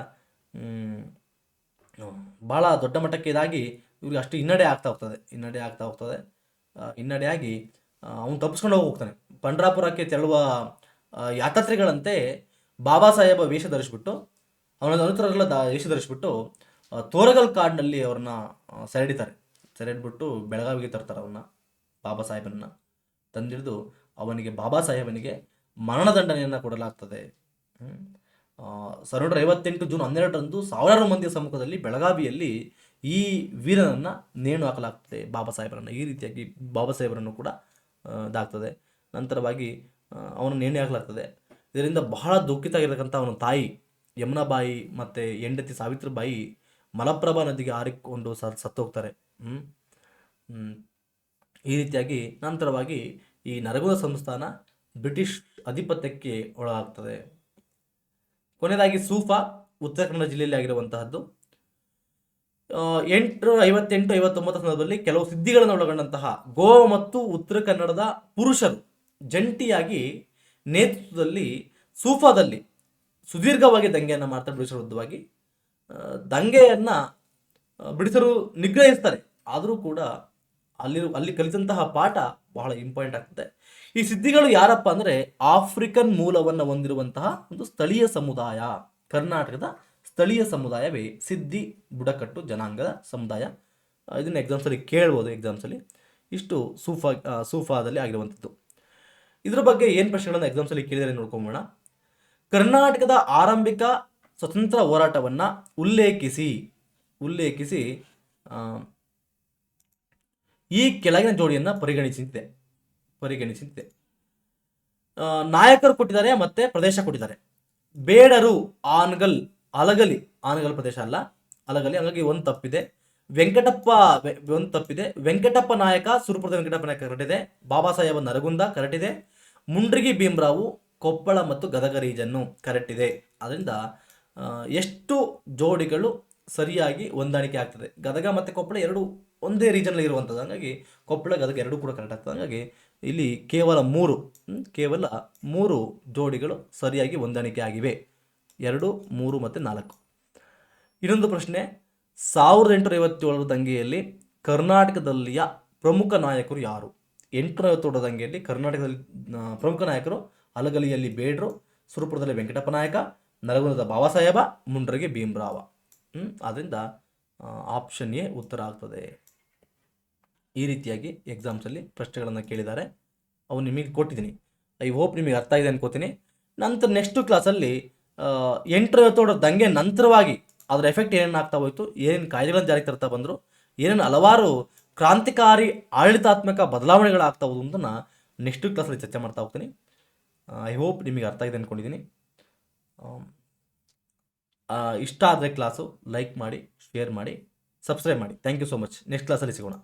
ಭಾಳ ದೊಡ್ಡ ಮಟ್ಟಕ್ಕೆ ಇದಾಗಿ ಇವ್ರಿಗೆ ಅಷ್ಟು ಹಿನ್ನಡೆ ಆಗ್ತಾ ಹೋಗ್ತದೆ. ಹಿನ್ನಡೆಯಾಗಿ ಅವನು ತಪ್ಪಿಸ್ಕೊಂಡು ಹೋಗ್ತಾನೆ. ಪಂಡ್ರಾಪುರಕ್ಕೆ ತೆರಳುವ ಯಾತ್ರಾರ್ಥಿಗಳಂತೆ ಬಾಬಾ ಸಾಹೇಬ ವೇಷ ಧರಿಸ್ಬಿಟ್ಟು, ಅವನ ಅನುತರರೆಲ್ಲ ವೇಷ ಧರಿಸ್ಬಿಟ್ಟು ತೋರಗಲ್ ಕಾಡಿನಲ್ಲಿ ಅವ್ರನ್ನ ಸೆರೆಹಿಡ್ಬಿಟ್ಟು ಬೆಳಗಾವಿಗೆ ತರ್ತಾರೆ. ಅವನ್ನ ಬಾಬಾ ಸಾಹೇಬನ್ನ ತಂದಿಡಿದು ಬಾಬಾ ಸಾಹೇಬನಿಗೆ ಮರಣದಂಡನೆಯನ್ನು ಕೊಡಲಾಗ್ತದೆ. 1958 ಜೂನ್ 12ರಂದು ಸಾವಿರಾರು ಮಂದಿಯ ಸಮ್ಮುಖದಲ್ಲಿ ಬೆಳಗಾವಿಯಲ್ಲಿ ಈ ವೀರನನ್ನು ನೇಣು ಹಾಕಲಾಗ್ತದೆ, ಬಾಬಾ ಸಾಹೇಬರನ್ನು. ಈ ರೀತಿಯಾಗಿ ಬಾಬಾ ಸಾಹೇಬರನ್ನು ಕೂಡ ಇದಾಗ್ತದೆ. ನಂತರವಾಗಿ ಅವನು ನೇಣು ಹಾಕಲಾಗ್ತದೆ. ಇದರಿಂದ ಬಹಳ ದುಃಖಿತ ಆಗಿರ್ತಕ್ಕಂಥ ಅವನ ತಾಯಿ ಯಮುನಾಬಾಯಿ ಮತ್ತು ಹೆಂಡತಿ ಸಾವಿತ್ರಿಬಾಯಿ ಮಲಪ್ರಭಾ ನದಿಗೆ ಹಾರಿಕೊಂಡು ಸತ್ತೋಗ್ತಾರೆ. ಈ ರೀತಿಯಾಗಿ ನಂತರವಾಗಿ ಈ ನರಗುಂದ ಸಂಸ್ಥಾನ ಬ್ರಿಟಿಷ್ ಅಧಿಪತ್ಯಕ್ಕೆ ಒಳಗಾಗ್ತದೆ. ಕೊನೆಯದಾಗಿ ಸೂಫಾ ಉತ್ತರ ಕನ್ನಡ ಜಿಲ್ಲೆಯಲ್ಲಿ ಆಗಿರುವಂತಹದ್ದು. 858-59 ಸಂದರ್ಭದಲ್ಲಿ ಕೆಲವು ಸಿದ್ಧಿಗಳನ್ನು ಒಳಗೊಂಡಂತಹ ಗೋವಾ ಮತ್ತು ಉತ್ತರ ಕನ್ನಡದ ಪುರುಷರು ಜಂಟಿಯಾಗಿ ನೇತೃತ್ವದಲ್ಲಿ ಸೂಫಾದಲ್ಲಿ ಸುದೀರ್ಘವಾಗಿ ದಂಗೆಯನ್ನು ಮಾಡ್ತಾರೆ. ಬ್ರಿಟಿಷರ ವಿರುದ್ಧವಾಗಿ ದಂಗೆಯನ್ನು ಬ್ರಿಟಿಷರು ನಿಗ್ರಹಿಸ್ತಾರೆ. ಆದರೂ ಕೂಡ ಅಲ್ಲಿ ಕಲಿತಂತಹ ಪಾಠ ಬಹಳ ಇಂಪಾರ್ಟೆಂಟ್ ಆಗ್ತದೆ. ಈ ಸಿದ್ಧಿಗಳು ಯಾರಪ್ಪ ಅಂದರೆ ಆಫ್ರಿಕನ್ ಮೂಲವನ್ನು ಹೊಂದಿರುವಂತಹ ಒಂದು ಸ್ಥಳೀಯ ಸಮುದಾಯ, ಕರ್ನಾಟಕದ ಸ್ಥಳೀಯ ಸಮುದಾಯವೇ ಸಿದ್ಧಿ ಬುಡಕಟ್ಟು ಜನಾಂಗದ ಸಮುದಾಯ. ಇದನ್ನು ಎಕ್ಸಾಮ್ಸಲ್ಲಿ ಕೇಳ್ಬೋದು. ಎಕ್ಸಾಮ್ಸಲ್ಲಿ ಇಷ್ಟು ಸೂಫಾದಲ್ಲಿ ಆಗಿರುವಂಥದ್ದು. ಇದ್ರ ಬಗ್ಗೆ ಏನು ಪ್ರಶ್ನೆಗಳನ್ನು ಎಕ್ಸಾಮ್ಸಲ್ಲಿ ಕೇಳಿದರೆ ನೋಡ್ಕೊಂಬೋಣ. ಕರ್ನಾಟಕದ ಆರಂಭಿಕ ಸ್ವತಂತ್ರ ಹೋರಾಟವನ್ನು ಉಲ್ಲೇಖಿಸಿ ಈ ಕೆಳಗಿನ ಜೋಡಿಯನ್ನು ಪರಿಗಣಿಸಿದೆ. ನಾಯಕರು ಕೊಟ್ಟಿದ್ದಾರೆ ಮತ್ತೆ ಪ್ರದೇಶ ಕೊಟ್ಟಿದ್ದಾರೆ. ಬೇಡರು ಅಲಗಲಿ ಪ್ರದೇಶ ಅಲ್ಲ, ಅಲಗಲಿ, ಹಾಗಾಗಿ ಒಂದು ತಪ್ಪಿದೆ. ವೆಂಕಟಪ್ಪ ನಾಯಕ ಸುರಪುರದ ವೆಂಕಟಪ್ಪ ನಾಯಕ ಕರೆಕ್ಟಿದೆ. ಬಾಬಾ ಸಾಹೇಬ ನರಗುಂದ ಕರೆಕ್ಟಿದೆ. ಮುಂಡ್ರಿಗಿ ಭೀಮರಾವು ಕೊಪ್ಪಳ ಮತ್ತು ಗದಗ ರೀಜನ್ನು ಕರೆಕ್ಟಿದೆ. ಅದರಿಂದ ಎಷ್ಟು ಜೋಡಿಗಳು ಸರಿಯಾಗಿ ಹೊಂದಾಣಿಕೆ ಆಗ್ತದೆ. ಗದಗ ಮತ್ತು ಕೊಪ್ಪಳ ಎರಡು ಒಂದೇ ರೀಜನಲ್ಲಿ ಇರುವಂಥದ್ದು, ಹಾಗಾಗಿ ಕೊಪ್ಪಳ ಗದಗ ಎರಡೂ ಕೂಡ ಕರೆಕ್ಟ್ ಆಗ್ತದೆ. ಹಾಗಾಗಿ ಇಲ್ಲಿ ಕೇವಲ ಮೂರು ಜೋಡಿಗಳು ಸರಿಯಾಗಿ ಹೊಂದಾಣಿಕೆ ಆಗಿವೆ. 2, 3 ಮತ್ತು 4. ಇನ್ನೊಂದು ಪ್ರಶ್ನೆ, 1857 ದಂಗೆಯಲ್ಲಿ ಕರ್ನಾಟಕದಲ್ಲಿಯ ಪ್ರಮುಖ ನಾಯಕರು ಯಾರು? 857 ದಂಗೆಯಲ್ಲಿ ಕರ್ನಾಟಕದಲ್ಲಿ ಪ್ರಮುಖ ನಾಯಕರು ಅಲಗಲಿಯಲ್ಲಿ ಬೇಡ್ರು, ಸುರಪುರದಲ್ಲಿ ವೆಂಕಟಪ್ಪ ನಾಯಕ, ನರಗುಂದದ ಬಾಬಾ ಸಾಹೇಬ, ಮುಂಡ್ರಿಗೆ ಭೀಮರಾವ. ಆದ್ದರಿಂದ ಆಪ್ಷನ್ ಎ ಉತ್ತರ ಆಗ್ತದೆ. ಈ ರೀತಿಯಾಗಿ ಎಕ್ಸಾಮ್ಸಲ್ಲಿ ಪ್ರಶ್ನೆಗಳನ್ನು ಕೇಳಿದ್ದಾರೆ. ಅವು ನಿಮಗೆ ಕೊಟ್ಟಿದ್ದೀನಿ. ಐ ಹೋಪ್ ನಿಮಗೆ ಅರ್ಥ ಆಗಿದೆ ಅನ್ಕೋತೀನಿ. ನಂತರ ನೆಕ್ಸ್ಟ್ ಕ್ಲಾಸಲ್ಲಿ 857 ದಂಗೆ ನಂತರವಾಗಿ ಅದರ ಎಫೆಕ್ಟ್ ಏನೇನು ಆಗ್ತಾ ಹೋಯಿತು, ಏನೇನು ಕಾಯ್ದೆಗಳನ್ನು ಜಾರಿಗೆ ತರ್ತಾ ಬಂದರು, ಏನೇನು ಹಲವಾರು ಕ್ರಾಂತಿಕಾರಿ ಆಡಳಿತಾತ್ಮಕ ಬದಲಾವಣೆಗಳಾಗ್ತಾ ಹೋಗೋದನ್ನು ನೆಕ್ಸ್ಟ್ ಕ್ಲಾಸಲ್ಲಿ ಚರ್ಚೆ ಮಾಡ್ತಾ ಹೋಗ್ತೀನಿ. ಐ ಹೋಪ್ ನಿಮಗೆ ಅರ್ಥ ಆಗಿದೆ ಅಂದ್ಕೊಂಡಿದ್ದೀನಿ. ಇಷ್ಟ ಆದರೆ ಕ್ಲಾಸು ಲೈಕ್ ಮಾಡಿ, ಶೇರ್ ಮಾಡಿ, ಸಬ್ಸ್ಕ್ರೈಬ್ ಮಾಡಿ. Thank you so much. Next ಕ್ಲಾಸಲ್ಲಿ ಸಿಗೋಣ.